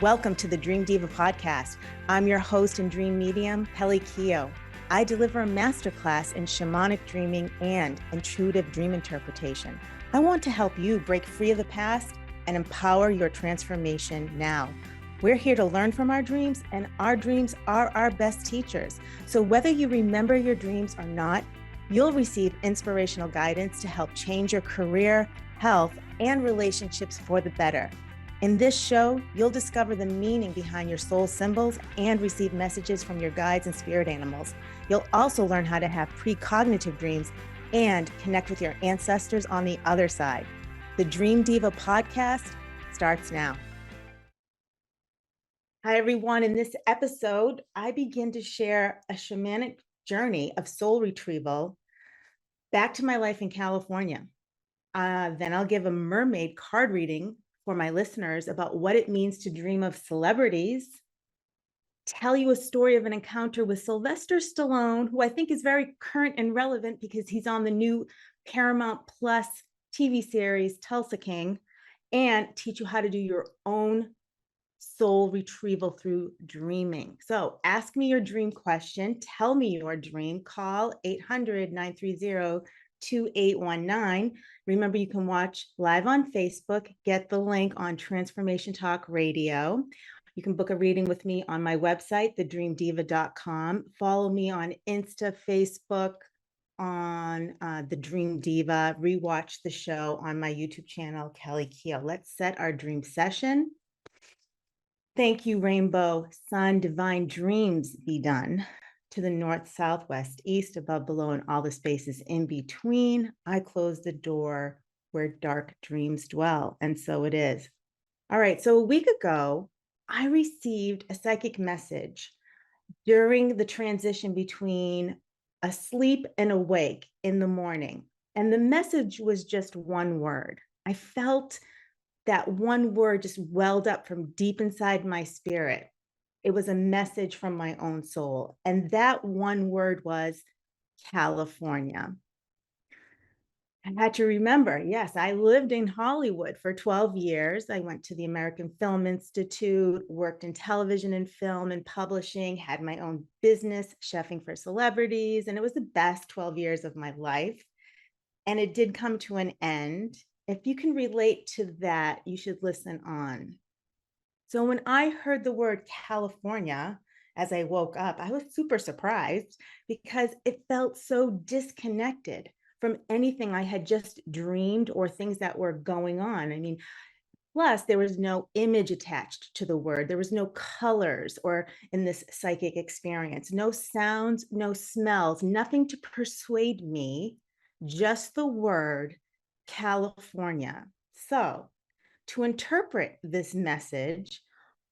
Welcome to the Dream Diva podcast. I'm your host and dream medium, Keough. I deliver a masterclass in shamanic dreaming and intuitive dream interpretation. I want to help you break free of the past and empower your transformation now. We're here to learn from our dreams, and our dreams are our best teachers. So whether you remember your dreams or not, you'll receive inspirational guidance to help change your career, health, and relationships for the better. In this show, you'll discover the meaning behind your soul symbols and receive messages from your guides and spirit animals. You'll also learn how to have precognitive dreams and connect with your ancestors on the other side. The Dream Diva podcast starts now. Hi, everyone. In this episode, I begin to share a shamanic journey of soul retrieval back to my life in California. Then I'll give a mermaid card reading for my listeners about what it means to dream of celebrities, tell you a story of an encounter with Sylvester Stallone, who I think is very current and relevant because he's on the new Paramount Plus TV series, Tulsa King, and teach you how to do your own soul retrieval through dreaming. So ask me your dream question, tell me your dream, call 800-930-2819. Remember, you can watch live on Facebook, get the link on Transformation Talk Radio. You can book a reading with me on my website, thedreamdiva.com. Follow me on Insta, Facebook, on The Dream Diva. Rewatch the show on my YouTube channel, Keough. Let's set our dream session. Thank you, Rainbow, Sun, Divine Dreams be done. To the north, south, west, east, above, below, and all the spaces in between. I close the door where dark dreams dwell, and so it is. All right, so a week ago, I received a psychic message during the transition between asleep and awake in the morning. And the message was just one word. I felt that one word just welled up from deep inside my spirit. It was a message from my own soul. And that one word was California. I had to remember, yes, I lived in Hollywood for 12 years. I went to the American Film Institute, worked in television and film and publishing, had my own business, chefing for celebrities, and it was the best 12 years of my life. And it did come to an end. If you can relate to that, you should listen on. So when I heard the word California, as I woke up, I was super surprised because it felt so disconnected from anything I had just dreamed or things that were going on. I mean, plus there was no image attached to the word. There was no colors or in this psychic experience, no sounds, no smells, nothing to persuade me, just the word California. So to interpret this message,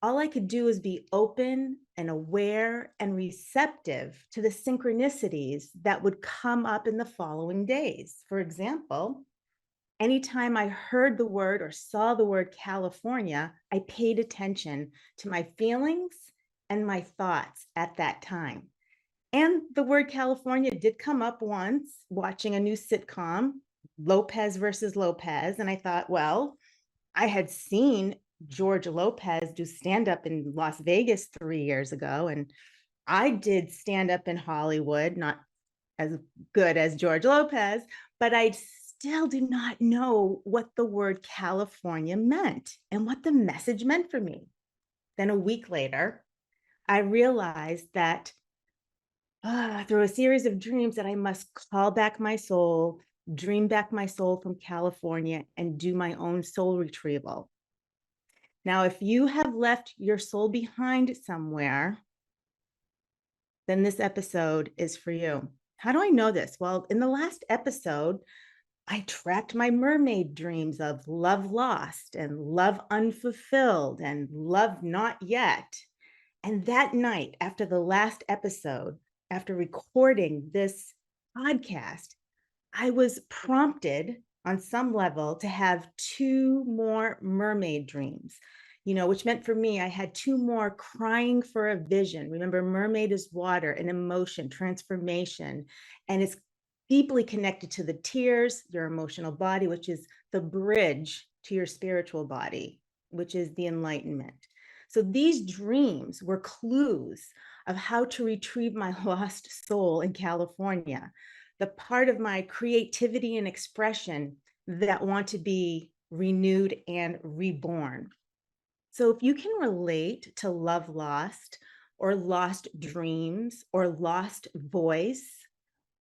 all I could do is be open and aware and receptive to the synchronicities that would come up in the following days. For example, anytime I heard the word or saw the word California, I paid attention to my feelings and my thoughts at that time. And the word California did come up once watching a new sitcom, Lopez versus Lopez. And I thought, well, I had seen George Lopez do stand-up in Las Vegas 3 years ago, and I did stand-up in Hollywood, not as good as George Lopez, but I still do not know what the word California meant and what the message meant for me. Then a week later, I realized that through a series of dreams that I must call back my soul, dream back my soul from California, and do my own soul retrieval. Now, if you have left your soul behind somewhere, then this episode is for you. How do I know this? Well, in the last episode, I tracked my mermaid dreams of love lost and love unfulfilled and love not yet. And that night, after the last episode, after recording this podcast, I was prompted on some level to have 2 more mermaid dreams. which meant for me, I had two more: crying for a vision. Remember, mermaid is water, an emotion, transformation, and it's deeply connected to the tears, your emotional body, which is the bridge to your spiritual body, which is the enlightenment. So these dreams were clues of how to retrieve my lost soul in California, the part of my creativity and expression that want to be renewed and reborn. So if you can relate to love lost or lost dreams or lost voice,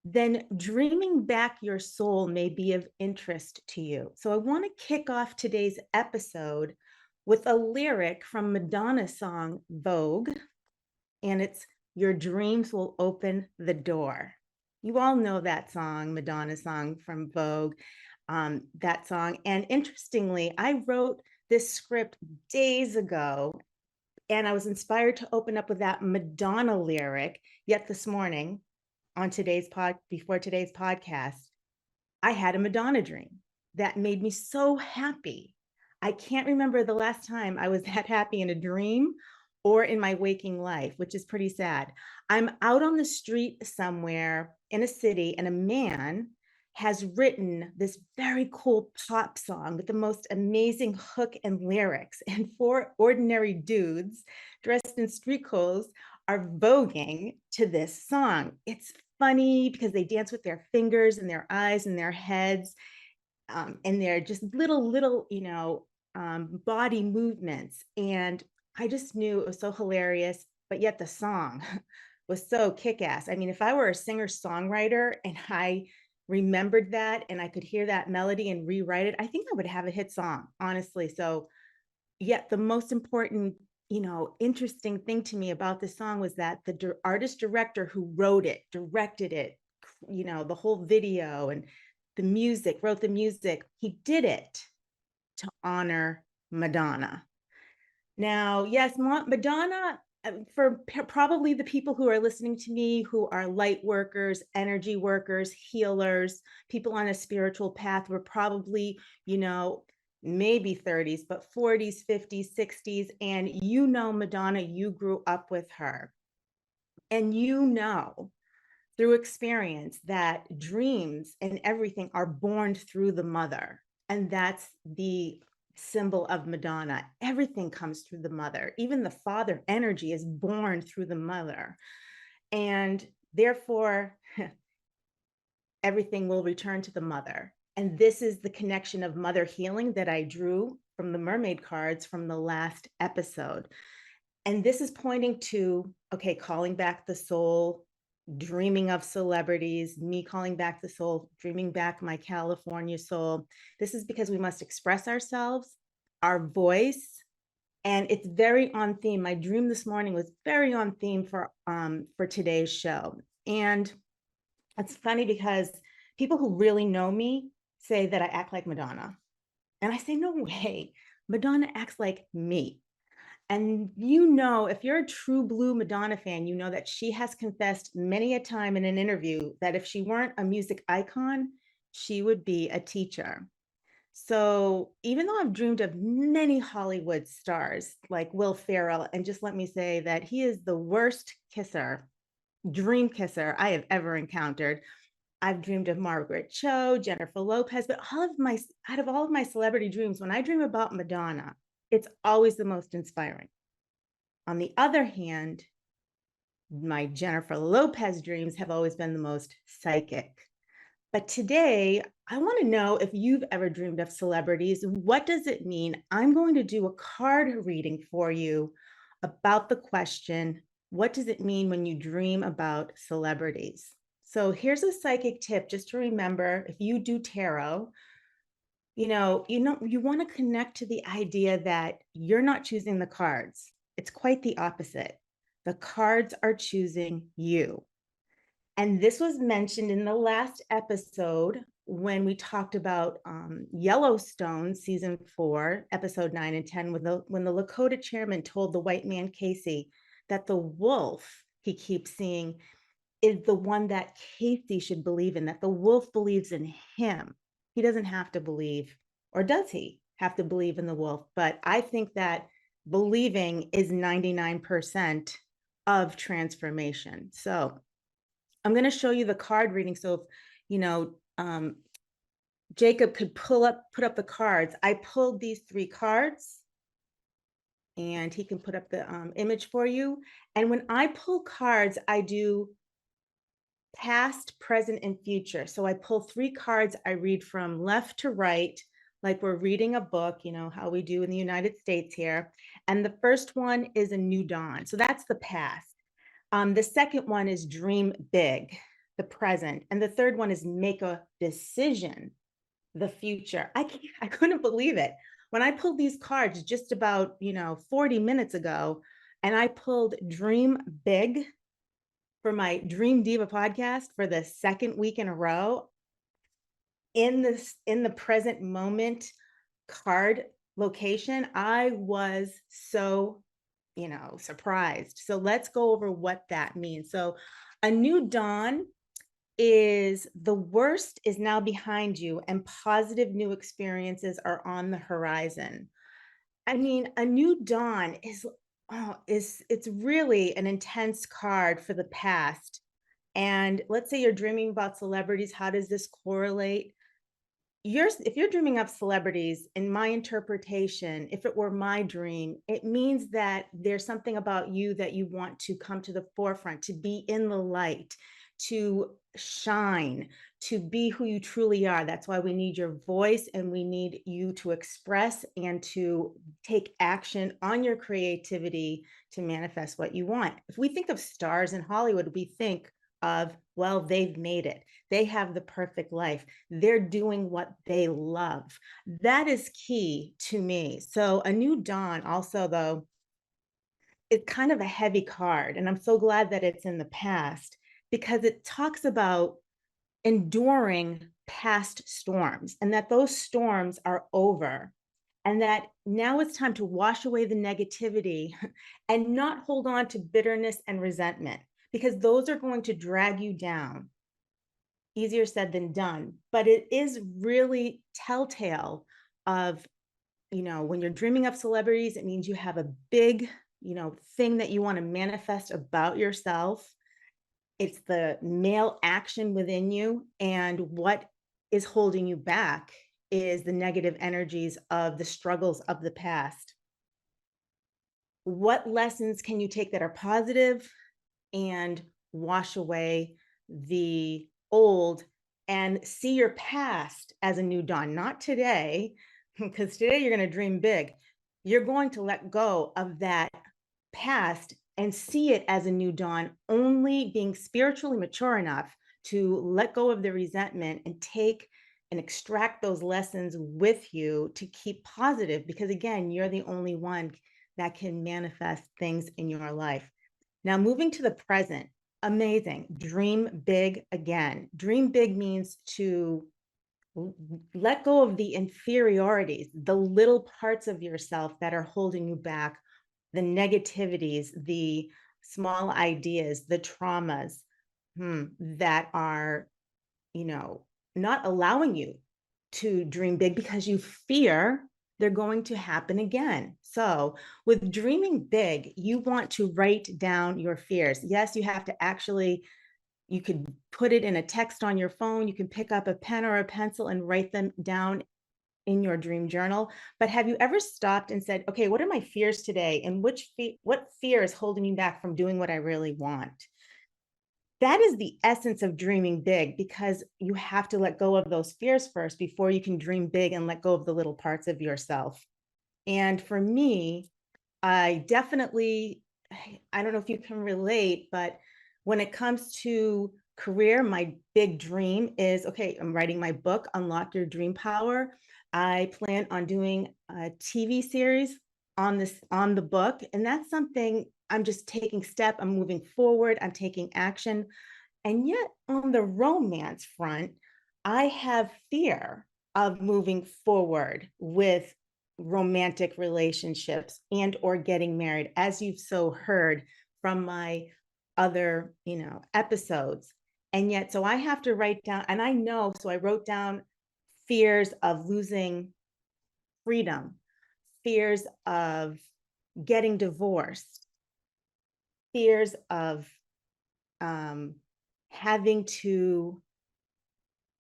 then dreaming back your soul may be of interest to you. So I want to kick off today's episode with a lyric from Madonna's song Vogue, and it's "Your dreams will open the door." You all know that song, Madonna's song from Vogue, that song. And interestingly, I wrote this script days ago, and I was inspired to open up with that Madonna lyric. Yet this morning, before today's podcast, I had a Madonna dream that made me so happy. I can't remember the last time I was that happy in a dream or in my waking life, which is pretty sad. I'm out on the street somewhere in a city, and a man has written this very cool pop song with the most amazing hook and lyrics. And four ordinary dudes dressed in street clothes are voguing to this song. It's funny because they dance with their fingers and their eyes and their heads, and they're just little, body movements. And I just knew it was so hilarious, but yet the song was so kick-ass. I mean, if I were a singer-songwriter and I remembered that and I could hear that melody and rewrite it, I think I would have a hit song, honestly. So yet the most important, interesting thing to me about this song was that the artist director who wrote it, directed it, the whole video and wrote the music, he did it to honor Madonna. Now, yes, Madonna, for probably the people who are listening to me who are light workers, energy workers, healers, people on a spiritual path, were probably, maybe 30s, but 40s, 50s, 60s. And Madonna, you grew up with her. And through experience that dreams and everything are born through the mother. And that's the symbol of Madonna. Everything comes through the mother. Even the father energy is born through the mother. And therefore, everything will return to the mother. And this is the connection of mother healing that I drew from the mermaid cards from the last episode. And this is pointing to, okay, calling back the soul, dreaming of celebrities, me calling back the soul, dreaming back my California soul. This is because we must express ourselves, our voice, and it's very on theme. My dream this morning was very on theme for today's show. And it's funny because people who really know me say that I act like Madonna. And I say, no way, Madonna acts like me. And if you're a true blue Madonna fan, you know that she has confessed many a time in an interview that if she weren't a music icon, she would be a teacher. So even though I've dreamed of many Hollywood stars like Will Ferrell, and just let me say that he is the worst dream kisser I have ever encountered. I've dreamed of Margaret Cho, Jennifer Lopez, but out of all of my celebrity dreams, when I dream about Madonna, it's always the most inspiring. On the other hand, my Jennifer Lopez dreams have always been the most psychic. But today, I want to know if you've ever dreamed of celebrities. What does it mean? I'm going to do a card reading for you about the question, what does it mean when you dream about celebrities? So here's a psychic tip just to remember. If you do tarot, you want to connect to the idea that you're not choosing the cards. It's quite the opposite. The cards are choosing you. And this was mentioned in the last episode when we talked about Yellowstone season 4, episode 9 and 10, when the Lakota chairman told the white man Casey that the wolf he keeps seeing is the one that Casey should believe in, that the wolf believes in him. He doesn't have to believe, or does he have to believe in the wolf? But I think that believing is 99% of transformation. So I'm going to show you the card reading. So if, you know, Jacob could put up the cards. I pulled these 3 cards, and he can put up the image for you. And when I pull cards, I do past, present, and future. So I pull 3 cards. I read from left to right, like we're reading a book, you know, how we do in the United States here. And the first one is a new dawn. So that's the past. The second one is dream big, the present. And the third one is make a decision, the future. I couldn't believe it. When I pulled these cards just about, 40 minutes ago, and I pulled dream big for my Dream Diva podcast for the second week in a row, in the present moment card location, I was so, surprised. So let's go over what that means. So a new dawn is the worst is now behind you and positive new experiences are on the horizon. I mean, a new dawn it's really an intense card for the past. And let's say you're dreaming about celebrities. How does this correlate? If you're dreaming of celebrities, in my interpretation, if it were my dream, it means that there's something about you that you want to come to the forefront, to be in the light, to shine, to be who you truly are. That's why we need your voice, and we need you to express and to take action on your creativity to manifest what you want. If we think of stars in Hollywood, we think of, well, they've made it. They have the perfect life. They're doing what they love. That is key to me. So a new dawn also, though, it's kind of a heavy card. And I'm so glad that it's in the past, because it talks about enduring past storms and that those storms are over, and that now it's time to wash away the negativity and not hold on to bitterness and resentment, because those are going to drag you down. Easier said than done, but it is really telltale of, when you're dreaming of celebrities, it means you have a big, thing that you want to manifest about yourself. It's the male action within you, and what is holding you back is the negative energies of the struggles of the past. What lessons can you take that are positive and wash away the old and see your past as a new dawn? Not today, because today you're going to dream big. You're going to let go of that past and see it as a new dawn, only being spiritually mature enough to let go of the resentment and take and extract those lessons with you to keep positive, because again, you're the only one that can manifest things in your life. Now, moving to the present, amazing. Dream big again. Dream big means to let go of the inferiorities, the little parts of yourself that are holding you back, the negativities, the small ideas, the traumas that are, not allowing you to dream big because you fear they're going to happen again. So with dreaming big, you want to write down your fears. Yes, you have to actually, you could put it in a text on your phone. You can pick up a pen or a pencil and write them down in your dream journal. But have you ever stopped and said, okay, what are my fears today? And what fear is holding me back from doing what I really want? That is the essence of dreaming big, because you have to let go of those fears first before you can dream big and let go of the little parts of yourself. And for me, I definitely, I don't know if you can relate, but when it comes to career, my big dream is, okay, I'm writing my book, Unlock Your Dream Power. I plan on doing a TV series on the book. And that's something I'm just taking I'm moving forward, I'm taking action. And yet on the romance front, I have fear of moving forward with romantic relationships and or getting married, as you've so heard from my other, episodes. And yet, so I have to write down, and I know, so I wrote down fears of losing freedom, fears of, getting divorced, fears of having to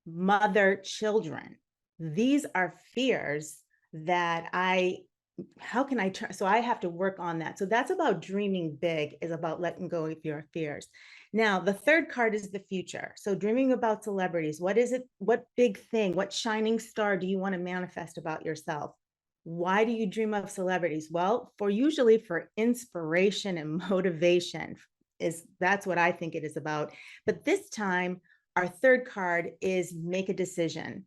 mother children. These are fears that how can I try? So I have to work on that. So that's about dreaming big, is about letting go of your fears. Now, the third card is the future. So dreaming about celebrities. What is it? What big thing, what shining star do you want to manifest about yourself? Why do you dream of celebrities? Well, usually for inspiration and motivation, that's what I think it is about. But this time, our third card is make a decision.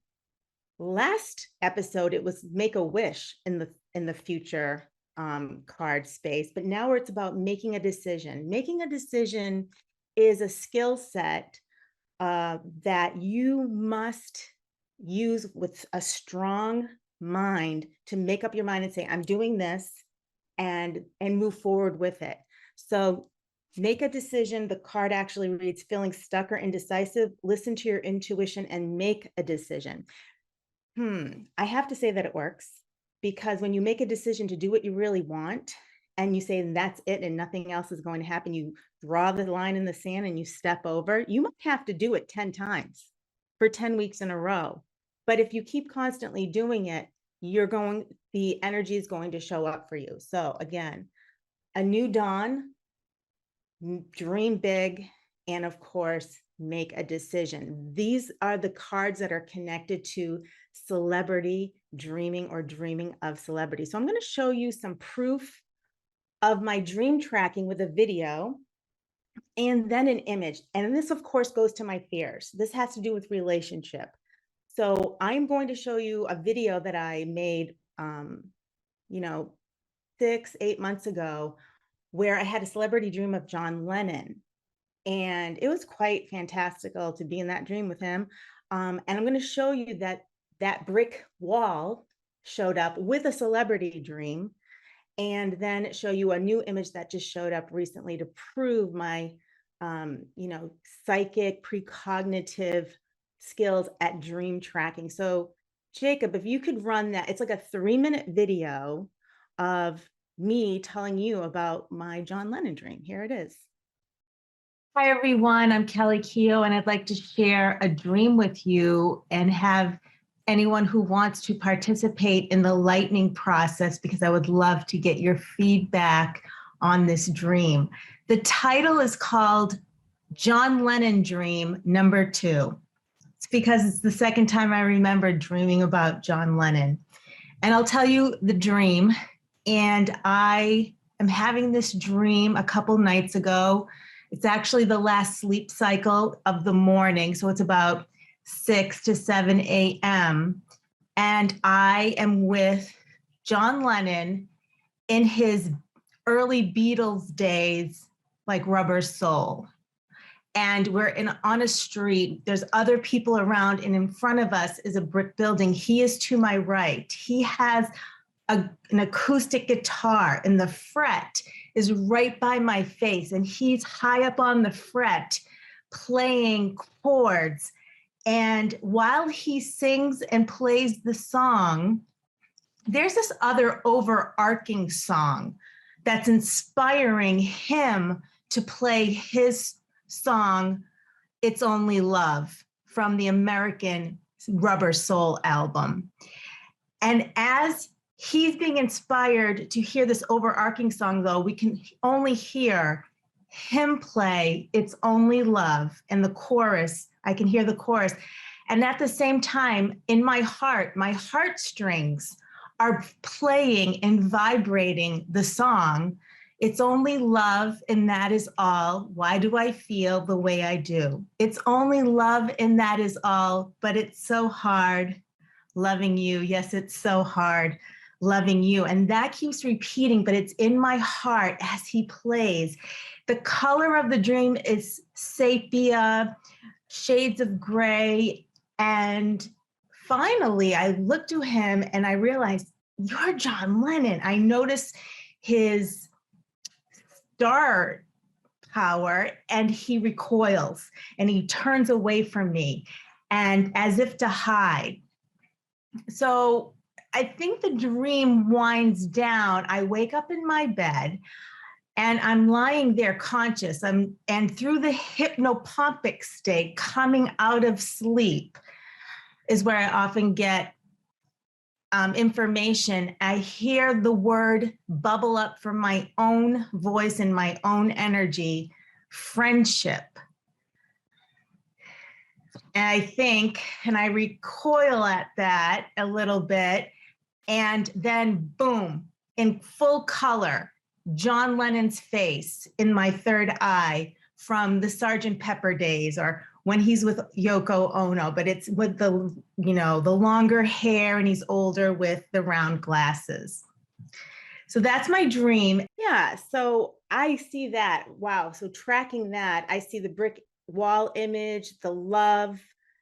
Last episode, it was make a wish in the future card space, but now it's about making a decision. Making a decision is a skill set that you must use with a strong mind to make up your mind and say, I'm doing this, and move forward with it. So make a decision. The card actually reads, feeling stuck or indecisive, listen to your intuition and make a decision. I have to say that it works, because when you make a decision to do what you really want and you say that's it and nothing else is going to happen, you draw the line in the sand and you step over, you might have to do it 10 times for 10 weeks in a row. But if you keep constantly doing it, the energy is going to show up for you. So again, a new dawn, dream big, and of course, make a decision. These are the cards that are connected to celebrity dreaming or dreaming of celebrity. So I'm going to show you some proof of my dream tracking with a video and then an image. And this, of course, goes to my fears. This has to do with relationship. So I'm going to show you a video that I made, 6-8 months ago, where I had a celebrity dream of John Lennon. And it was quite fantastical to be in that dream with him. And I'm going to show you that brick wall showed up with a celebrity dream, and then show you a new image that just showed up recently to prove my, psychic precognitive skills at dream tracking. So Jacob, if you could run that, it's like a 3-minute video of me telling you about my John Lennon dream. Here it is. Hi, everyone. I'm Keough, and I'd like to share a dream with you and have anyone who wants to participate in the lightning process, because I would love to get your feedback on this dream. The title is called John Lennon Dream Number 2. It's because it's the second time I remember dreaming about John Lennon. And I'll tell you the dream. And I am having this dream a couple nights ago. It's actually the last sleep cycle of the morning. So it's about 6 to 7 a.m. And I am with John Lennon in his early Beatles days, like Rubber Soul. And we're on a street. There's other people around, and in front of us is a brick building. He is to my right. He has an acoustic guitar, and the fret is right by my face, and he's high up on the fret playing chords. And while he sings and plays the song, there's this other overarching song that's inspiring him to play his song, It's Only Love, from the American Rubber Soul album. And as he's being inspired to hear this overarching song, though, we can only hear him play It's Only Love, and the chorus, I can hear the chorus. And at the same time, in my heartstrings are playing and vibrating the song, It's Only Love, and that is all. Why do I feel the way I do? It's only love, and that is all. But it's so hard loving you. Yes, it's so hard loving you. And that keeps repeating, but it's in my heart as he plays. The color of the dream is sepia, shades of gray. And finally, I looked to him and I realized, you're John Lennon. I noticed his star power, and he recoils and he turns away from me, and as if to hide. So I think the dream winds down. I wake up in my bed and I'm lying there conscious. And through the hypnopompic state, coming out of sleep is where I often get information. I hear the word bubble up from my own voice and my own energy, friendship. And I think, and I recoil at that a little bit, and then boom, in full color, John Lennon's face in my third eye from the Sgt. Pepper days, or when he's with Yoko Ono, but it's with the, the longer hair, and he's older with the round glasses. So that's my dream. Yeah, so I see that. Wow. So tracking that, I see the brick wall image, the love,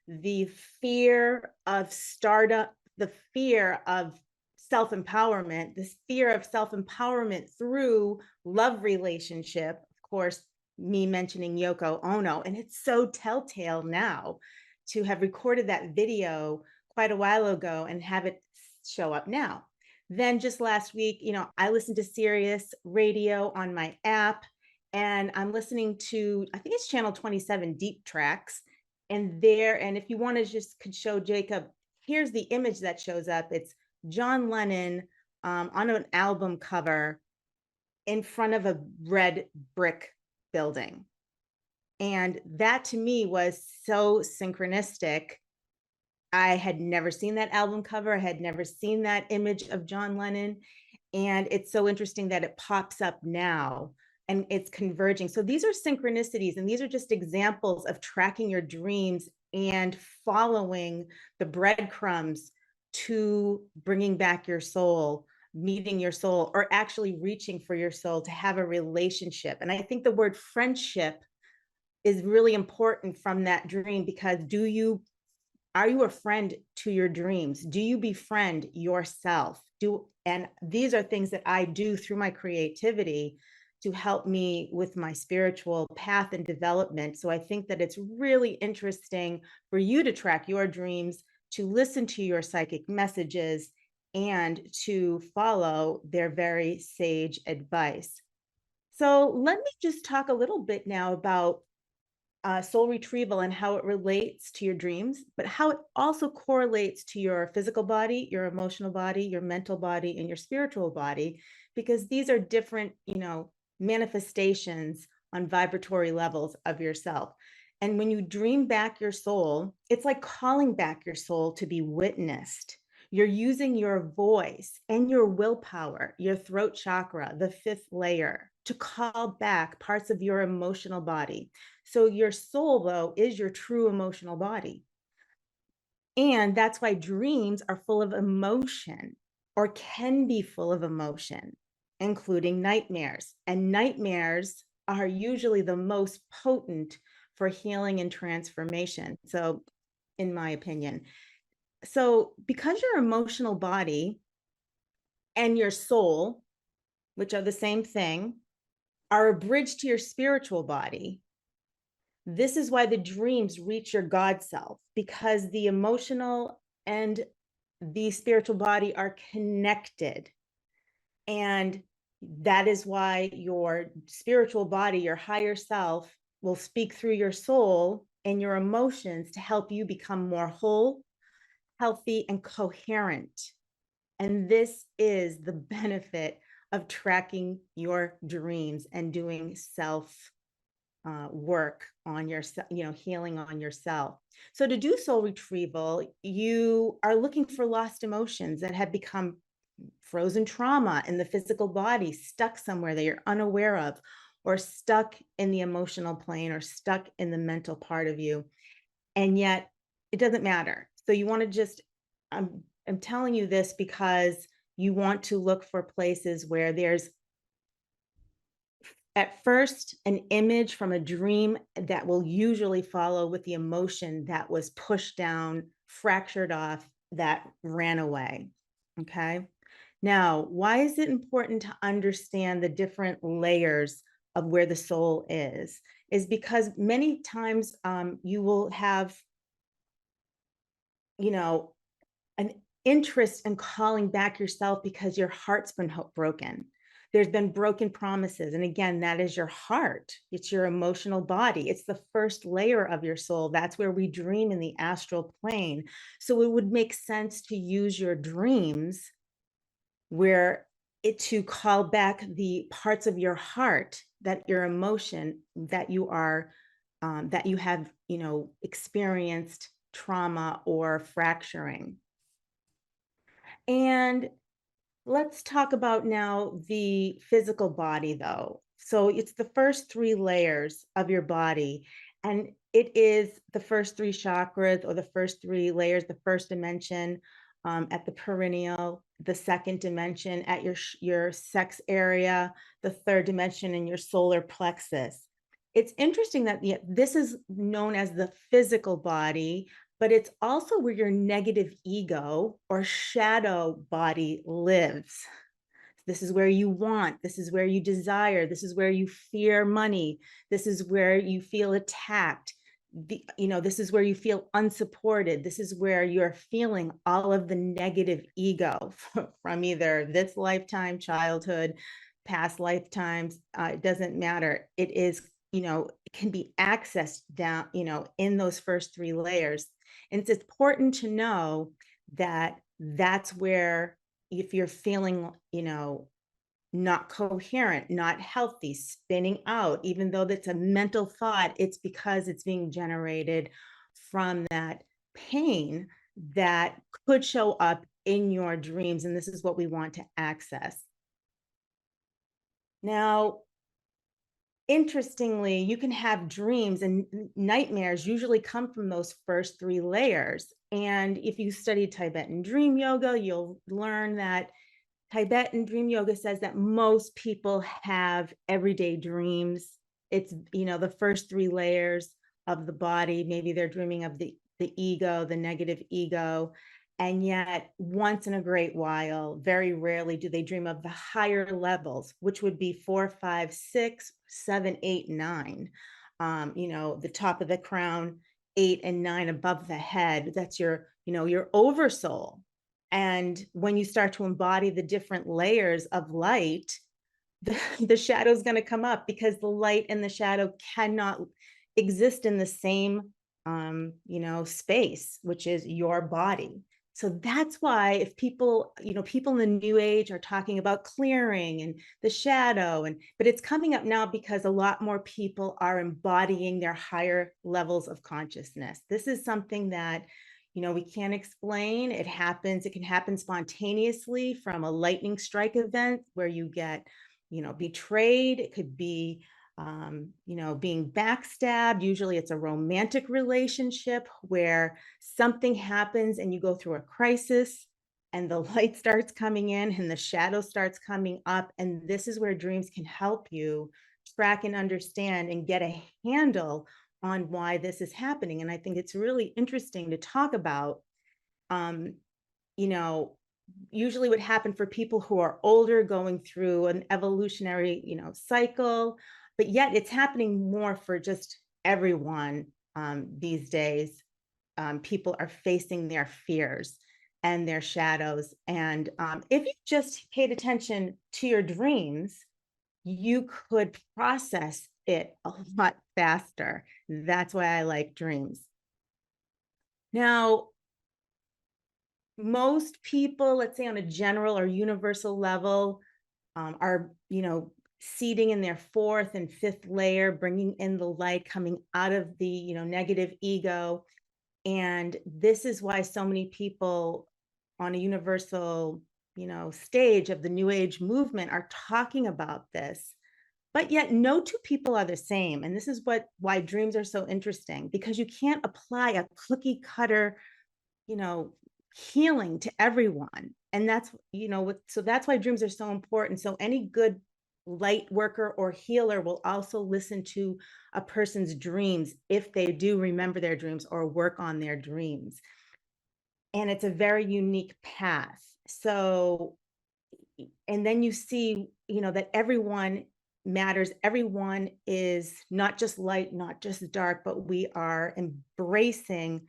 the fear of startup, the fear of self-empowerment, this fear of self-empowerment through love relationship. Of course, me mentioning Yoko Ono, and it's so telltale now to have recorded that video quite a while ago and have it show up now. Then just last week, I listened to Sirius Radio on my app, and I'm listening to, I think it's channel 27, Deep Tracks. And if you want to just could show Jacob, here's the image that shows up. It's John Lennon on an album cover in front of a red brick building. And that to me was so synchronistic. I had never seen that album cover. I had never seen that image of John Lennon. And it's so interesting that it pops up now and it's converging. So these are synchronicities, and these are just examples of tracking your dreams and following the breadcrumbs to bringing back your soul, meeting your soul, or actually reaching for your soul to have a relationship. And I think the word friendship is really important from that dream, because are you a friend to your dreams? Do you befriend yourself? And these are things that I do through my creativity to help me with my spiritual path and development. So I think that it's really interesting for you to track your dreams, to listen to your psychic messages, and to follow their very sage advice. So let me just talk a little bit now about soul retrieval and how it relates to your dreams, but how it also correlates to your physical body, your emotional body, your mental body, and your spiritual body, because these are different, manifestations on vibratory levels of yourself. And when you dream back your soul, it's like calling back your soul to be witnessed. You're using your voice and your willpower, your throat chakra, the fifth layer, to call back parts of your emotional body. So your soul, though, is your true emotional body. And that's why dreams are full of emotion, or can be full of emotion, including nightmares. And nightmares are usually the most potent for healing and transformation. So, in my opinion. So because your emotional body and your soul, which are the same thing, are a bridge to your spiritual body, this is why the dreams reach your God self, because the emotional and the spiritual body are connected. And that is why your spiritual body, your higher self, will speak through your soul and your emotions to help you become more whole, healthy, and coherent. And this is the benefit of tracking your dreams and doing self work on yourself, healing on yourself. So to do soul retrieval, you are looking for lost emotions that have become frozen trauma in the physical body, stuck somewhere that you're unaware of, or stuck in the emotional plane, or stuck in the mental part of you. And yet it doesn't matter. So you want to just, I'm telling you this because you want to look for places where there's at first an image from a dream that will usually follow with the emotion that was pushed down, fractured off, that ran away. Okay. Now, why is it important to understand the different layers of where the soul is because many times you will have, an interest in calling back yourself because your heart's been broken. There's been broken promises. And again, that is your heart. It's your emotional body. It's the first layer of your soul. That's where we dream in the astral plane. So it would make sense to use your dreams where to call back the parts of your heart, that your emotion, that you are that you have, experienced trauma or fracturing. And let's talk about now the physical body, though. So it's the first three layers of your body, and it is the first three chakras or the first three layers, the first dimension at the perineal, the second dimension at your sex area, the third dimension in your solar plexus. It's interesting that this is known as the physical body, but it's also where your negative ego or shadow body lives. This is where you want, this is where you desire, this is where you fear money, this is where you feel attacked. This is where you feel unsupported. This is where you're feeling all of the negative ego from either this lifetime, childhood, past lifetimes. It doesn't matter. It is, it can be accessed down, in those first three layers. And it's important to know that that's where, if you're feeling, not coherent, not healthy, spinning out, even though that's a mental thought, it's because it's being generated from that pain that could show up in your dreams. And this is what we want to access. Now, interestingly, you can have dreams, and nightmares usually come from those first three layers. And if you study Tibetan dream yoga, you'll learn that Tibetan dream yoga says that most people have everyday dreams. It's, the first three layers of the body. Maybe they're dreaming of the ego, the negative ego. And yet, once in a great while, very rarely do they dream of the higher levels, which would be 4, 5, 6, 7, 8, 9. The top of the crown, 8 and 9 above the head. That's your, your oversoul. And when you start to embody the different layers of light, the shadow is going to come up, because the light and the shadow cannot exist in the same, space, which is your body. So that's why, if people, people in the new age are talking about clearing and the shadow, but it's coming up now because a lot more people are embodying their higher levels of consciousness. This is something that, we can't explain. It happens. It can happen spontaneously from a lightning strike event where you get, betrayed. It could be, being backstabbed. Usually it's a romantic relationship where something happens and you go through a crisis, and the light starts coming in and the shadow starts coming up. And this is where dreams can help you track and understand and get a handle on why this is happening. And I think it's really interesting to talk about, you know, usually what happened for people who are older, going through an evolutionary, cycle, but yet it's happening more for just everyone these days. People are facing their fears and their shadows. And if you just paid attention to your dreams, you could process it a lot faster. That's why I like dreams. Now, most people, let's say on a general or universal level, are, seeding in their fourth and fifth layer, bringing in the light, coming out of the, negative ego. And this is why so many people on a universal, stage of the New Age movement are talking about this. But yet no two people are the same. And this is why dreams are so interesting, because you can't apply a cookie cutter, you know, healing to everyone. And that's, so that's why dreams are so important. So any good light worker or healer will also listen to a person's dreams if they do remember their dreams or work on their dreams. And it's a very unique path. So, and then you see, that everyone matters. Everyone is not just light, not just dark, but we are embracing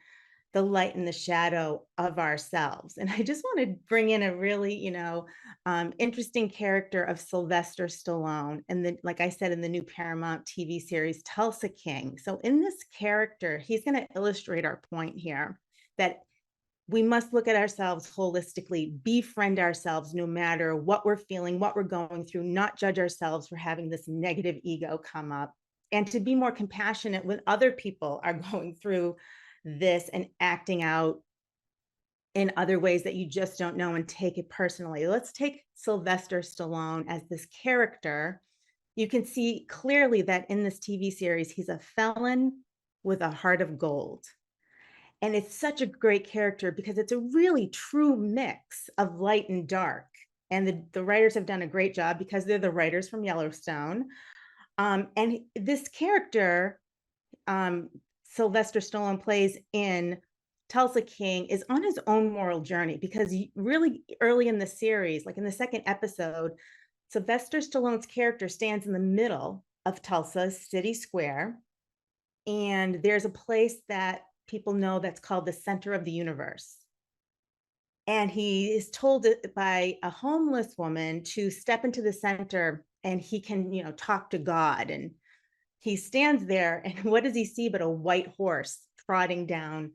the light and the shadow of ourselves. And I just want to bring in a really, interesting character of Sylvester Stallone. And then, like I said, in the new Paramount TV series, Tulsa King. So in this character, he's going to illustrate our point here that we must look at ourselves holistically, befriend ourselves no matter what we're feeling, what we're going through, not judge ourselves for having this negative ego come up, and to be more compassionate when other people are going through this and acting out in other ways that you just don't know and take it personally. Let's take Sylvester Stallone as this character. You can see clearly that in this TV series, he's a felon with a heart of gold. And it's such a great character because it's a really true mix of light and dark. And the writers have done a great job because they're the writers from Yellowstone. And this character, Sylvester Stallone plays in Tulsa King, is on his own moral journey because really early in the series, like in the second episode, Sylvester Stallone's character stands in the middle of Tulsa City Square. And there's a place that people know that's called the center of the universe. And he is told by a homeless woman to step into the center and he can, talk to God. And he stands there, and what does he see but a white horse trotting down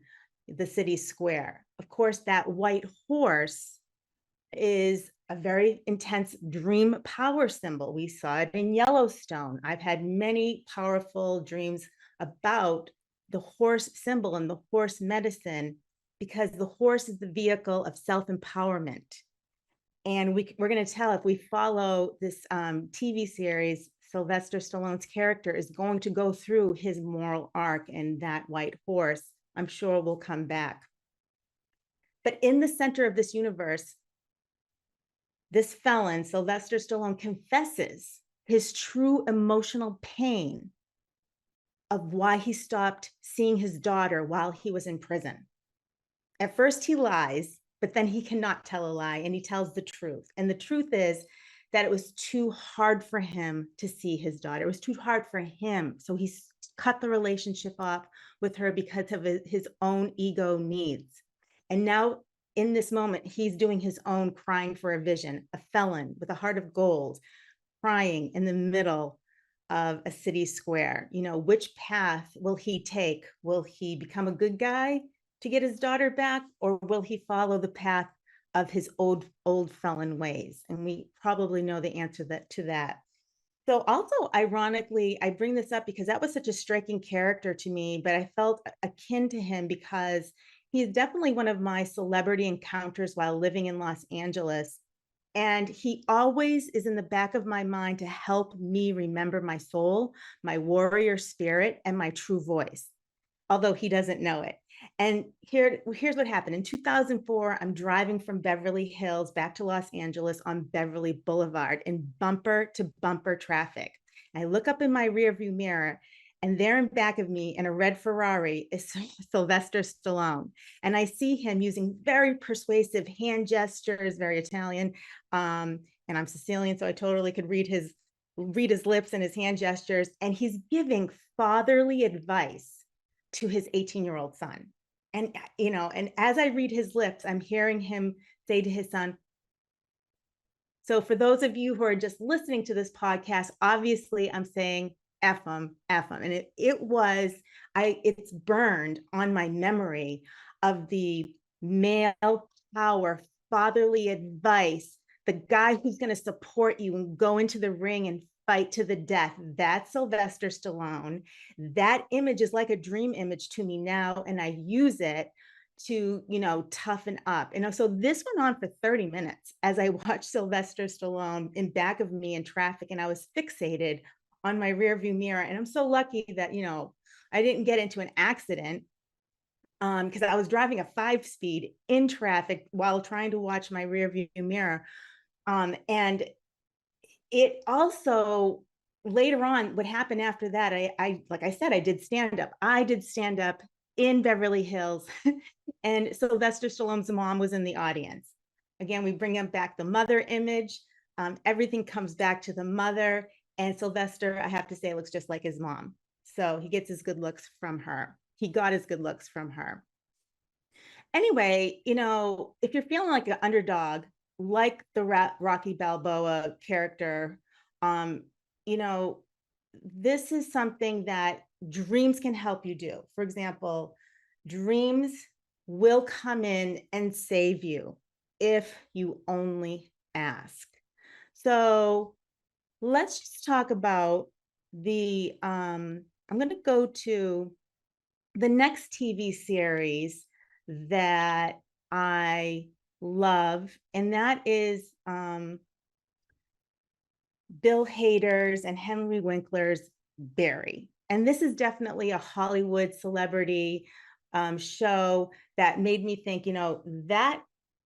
the city square? Of course, that white horse is a very intense dream power symbol. We saw it in Yellowstone. I've had many powerful dreams about the horse symbol and the horse medicine because the horse is the vehicle of self-empowerment. And we're going to tell if we follow this TV series, Sylvester Stallone's character is going to go through his moral arc, and that white horse, I'm sure, will come back. But in the center of this universe, this felon, Sylvester Stallone, confesses his true emotional pain of why he stopped seeing his daughter while he was in prison. At first, he lies, but then he cannot tell a lie, and he tells the truth. And the truth is that it was too hard for him to see his daughter. It was too hard for him. So he cut the relationship off with her because of his own ego needs. And now, in this moment, he's doing his own crying for a vision, a felon with a heart of gold, crying in the middle of a city square. Which path will he take? Will he become a good guy to get his daughter back, or will he follow the path of his old felon ways? And we probably know the answer to that. So also, ironically, I bring this up because that was such a striking character to me, but I felt akin to him because he's definitely one of my celebrity encounters while living in Los Angeles. And he always is in the back of my mind to help me remember my soul, my warrior spirit, and my true voice, although he doesn't know it. And here's what happened. In 2004, I'm driving from Beverly Hills back to Los Angeles on Beverly Boulevard in bumper to bumper traffic. And I look up in my rearview mirror, and there in back of me in a red Ferrari is Sylvester Stallone. And I see him using very persuasive hand gestures, very Italian. And I'm Sicilian, so I totally could read his lips and his hand gestures. And he's giving fatherly advice to his 18-year-old son. And, and as I read his lips, I'm hearing him say to his son, so for those of you who are just listening to this podcast, obviously I'm saying F them. And it's burned on my memory of the male power, fatherly advice, the guy who's going to support you and go into the ring and fight to the death. That's Sylvester Stallone. That image is like a dream image to me now, and I use it to, toughen up. So this went on for 30 minutes as I watched Sylvester Stallone in back of me in traffic, and I was fixated on my rearview mirror. And I'm so lucky that, I didn't get into an accident because I was driving a 5-speed in traffic while trying to watch my rearview mirror. And it also, later on, what happened after that, I like I said, I did stand up in Beverly Hills, and Sylvester Stallone's mom was in the audience. Again, we bring him back the mother image. Everything comes back to the mother, and Sylvester, I have to say, looks just like his mom. So he gets his good looks from her. He got his good looks from her. anyway, if you're feeling like an underdog, like the Rocky Balboa character, um, you know, this is something that dreams can help you do. For example, dreams will come in and save you if you only ask. So let's just talk about I'm going to go to the next TV series that I love, and that is Bill Hader's and Henry Winkler's Barry. And this is definitely a Hollywood celebrity show that made me think, that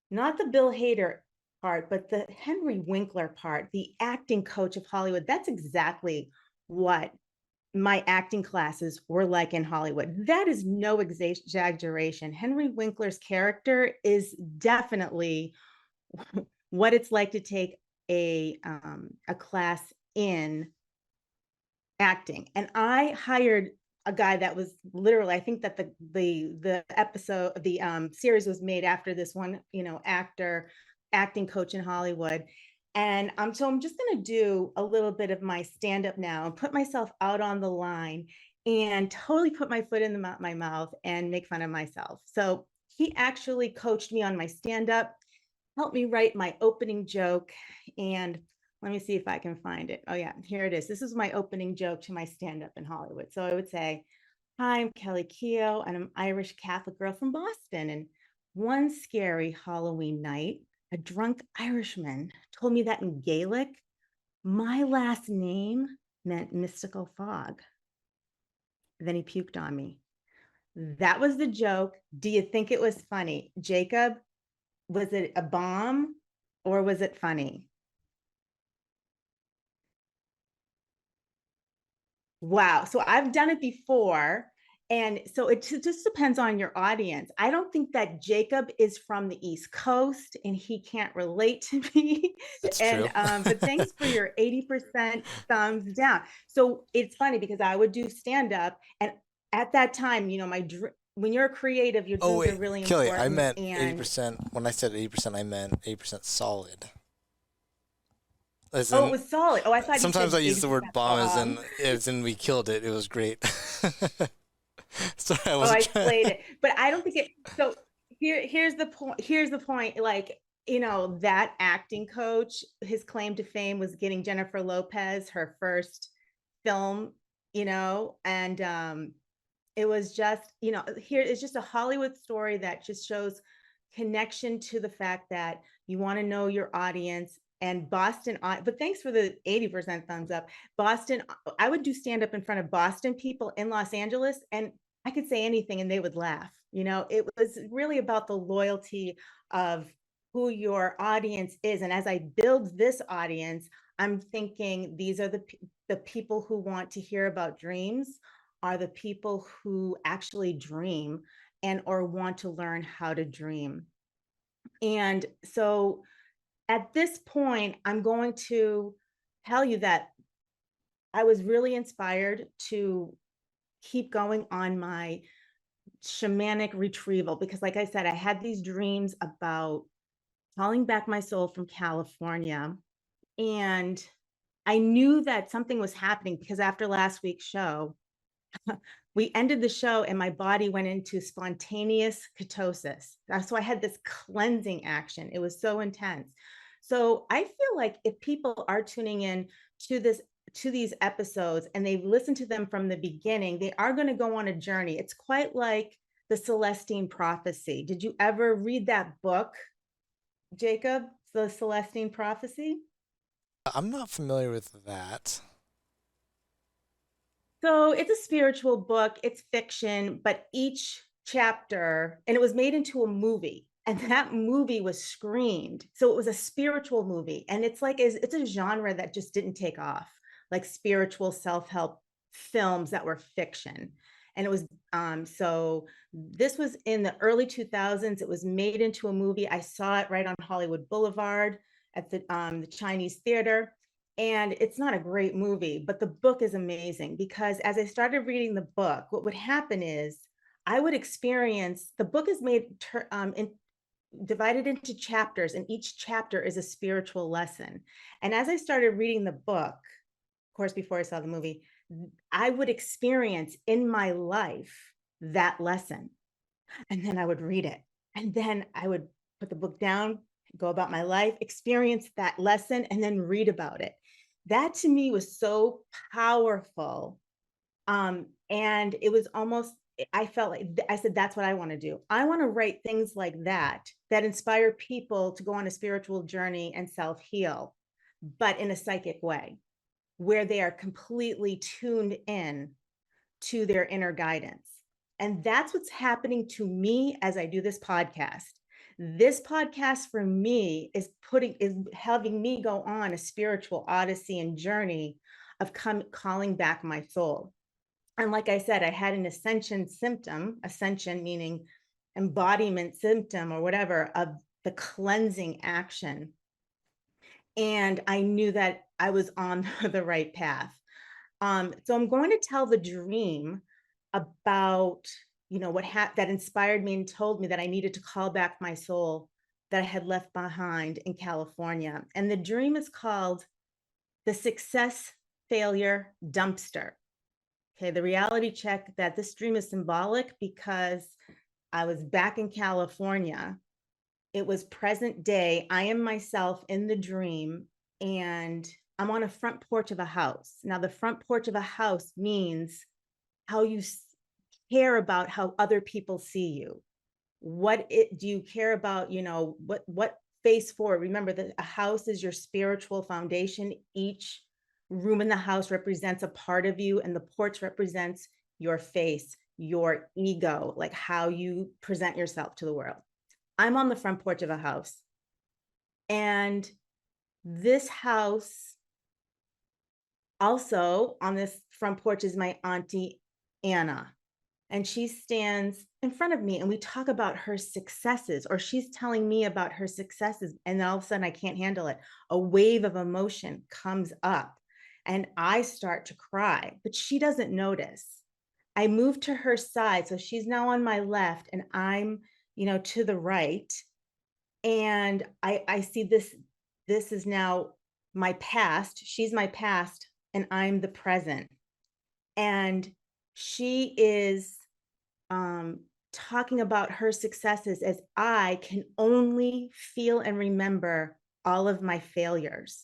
not the Bill Hader part, but the Henry Winkler part, the acting coach of Hollywood. That's exactly what my acting classes were like in Hollywood. That is no exaggeration. Henry Winkler's character is definitely what it's like to take a class in acting. And I hired a guy that was literally, I think that the episode, the series was made after this one, acting coach in Hollywood. And so I'm just going to do a little bit of my stand up now and put myself out on the line and totally put my foot in my mouth and make fun of myself. So he actually coached me on my stand up, helped me write my opening joke. And let me see if I can find it. Oh, yeah, here it is. This is my opening joke to my stand up in Hollywood. So I would say, "Hi, I'm Kelly Keough, and I'm Irish Catholic girl from Boston. And one scary Halloween night, a drunk Irishman told me that in Gaelic, my last name meant mystical fog. Then he puked on me." That was the joke. Do you think it was funny? Jacob, was it a bomb or was it funny? Wow. So I've done it before. And so it just depends on your audience. I don't think that Jacob is from the East Coast and he can't relate to me. That's And true. but thanks for your 80% thumbs down. So it's funny because I would do stand up, and at that time, when you're creative, your Oh dreams are wait, really Kelly, I important. meant And 80%. When I said 80%, I meant 80% solid. As oh, it in, was solid. Oh, I thought you sometimes said I use the 80% word bomb bomb. as in we killed it. It was great. Sorry, I Oh, wasn't I trying. slayed it. But I don't think it. So here's the point. Here's the point. Like, that acting coach, his claim to fame was getting Jennifer Lopez her first film, and it was just, here it's just a Hollywood story that just shows connection to the fact that you want to know your audience. And Boston, but thanks for the 80% thumbs up. Boston, I would do stand up in front of Boston people in Los Angeles, and I could say anything and they would laugh. It was really about the loyalty of who your audience is. And as I build this audience, I'm thinking these are the people who want to hear about dreams, are the people who actually dream and or want to learn how to dream. And so at this point, I'm going to tell you that I was really inspired to keep going on my shamanic retrieval because, like I said, I had these dreams about calling back my soul from California. And I knew that something was happening because after last week's show, we ended the show and my body went into spontaneous ketosis. So I had this cleansing action. It was so intense. So I feel like if people are tuning in to these episodes and they've listened to them from the beginning, they are going to go on a journey. It's quite like the Celestine Prophecy. Did you ever read that book, Jacob? The Celestine Prophecy? I'm not familiar with that. So it's a spiritual book, it's fiction, but each chapter, and it was made into a movie. And that movie was screened. So it was a spiritual movie. And it's a genre that just didn't take off, like spiritual self-help films that were fiction. And it was, so this was in the early 2000s. It was made into a movie. I saw it right on Hollywood Boulevard at the Chinese Theater. And it's not a great movie, but the book is amazing because as I started reading the book, what would happen is I would experience, the book is made divided into chapters, and each chapter is a spiritual lesson. And as I started reading the book, of course, before I saw the movie, I would experience in my life that lesson. And then I would read it. And then I would put the book down, go about my life, experience that lesson, and then read about it. That to me was so powerful. And it was almost, I felt like, I said, that's what I want to do. I want to write things like that, that inspire people to go on a spiritual journey and self-heal, but in a psychic way, where they are completely tuned in to their inner guidance. And that's what's happening to me as I do this podcast. This podcast for me is having me go on a spiritual odyssey and journey of calling back my soul. And like I said, I had an ascension meaning embodiment symptom or whatever of the cleansing action. And I knew that I was on the right path. So I'm going to tell the dream about, what that inspired me and told me that I needed to call back my soul that I had left behind in California. And the dream is called The Success Failure Dumpster. Okay, the reality check that this dream is symbolic because I was back in California. It was present day. I am myself in the dream, and I'm on a front porch of a house. Now, the front porch of a house means how you care about how other people see you. Do you care about, what face forward? Remember that a house is your spiritual foundation. Each room in the house represents a part of you, and the porch represents your face, your ego, like how you present yourself to the world. I'm on the front porch of a house, and this house, also on this front porch, is my auntie Anna. And she stands in front of me and we talk about her successes, or she's telling me about her successes. And then all of a sudden I can't handle it. A wave of emotion comes up and I start to cry, but she doesn't notice. I move to her side. So she's now on my left and I'm, to the right. And I see this is now my past. She's my past and I'm the present. And she is talking about her successes as I can only feel and remember all of my failures.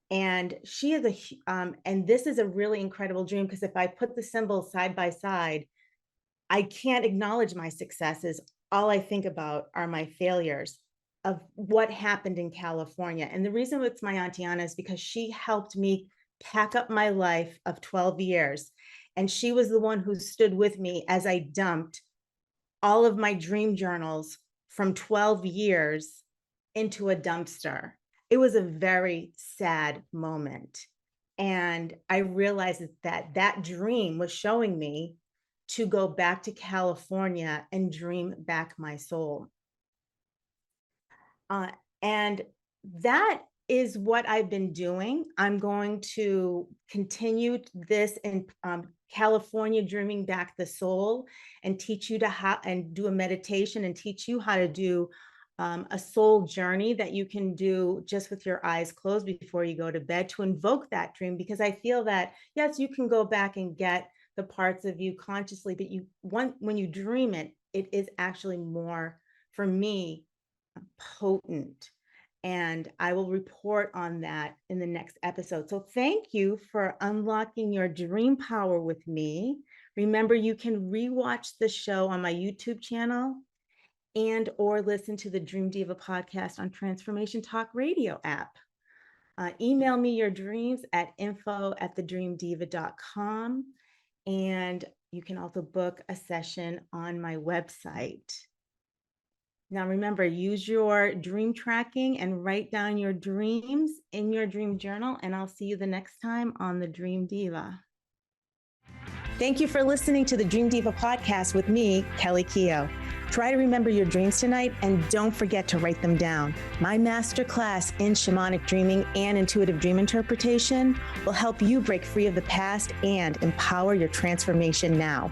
And she is and this is a really incredible dream, because if I put the symbols side by side, I can't acknowledge my successes. All I think about are my failures of what happened in California. And the reason it's my Auntie Anna is because she helped me pack up my life of 12 years. And she was the one who stood with me as I dumped all of my dream journals from 12 years into a dumpster. It was a very sad moment. And I realized that that dream was showing me to go back to California and dream back my soul. And that is what I've been doing. I'm going to continue this in California, dreaming back the soul, and teach you and do a meditation and teach you how to do a soul journey that you can do just with your eyes closed before you go to bed to invoke that dream. Because I feel that, yes, you can go back and get the parts of you consciously, but when you dream it, it is actually more, for me, potent. And I will report on that in the next episode. So thank you for unlocking your dream power with me. Remember, you can rewatch the show on my YouTube channel or listen to the Dream Diva podcast on Transformation Talk Radio app. Email me your dreams at info@thedreamdiva.com. And you can also book a session on my website. Now, remember, use your dream tracking and write down your dreams in your dream journal. And I'll see you the next time on The Dream Diva. Thank you for listening to the Dream Diva podcast with me, Kelly Keough. Try to remember your dreams tonight and don't forget to write them down. My masterclass in shamanic dreaming and intuitive dream interpretation will help you break free of the past and empower your transformation now.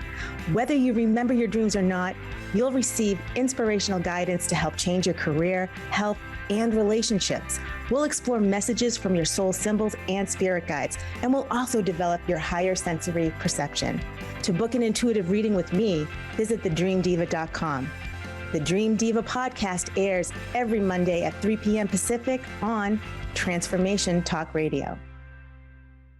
Whether you remember your dreams or not, you'll receive inspirational guidance to help change your career, health, and relationships. We'll explore messages from your soul symbols and spirit guides, and we'll also develop your higher sensory perception. To book an intuitive reading with me, visit thedreamdiva.com. The Dream Diva podcast airs every Monday at 3 p.m. Pacific on Transformation Talk Radio.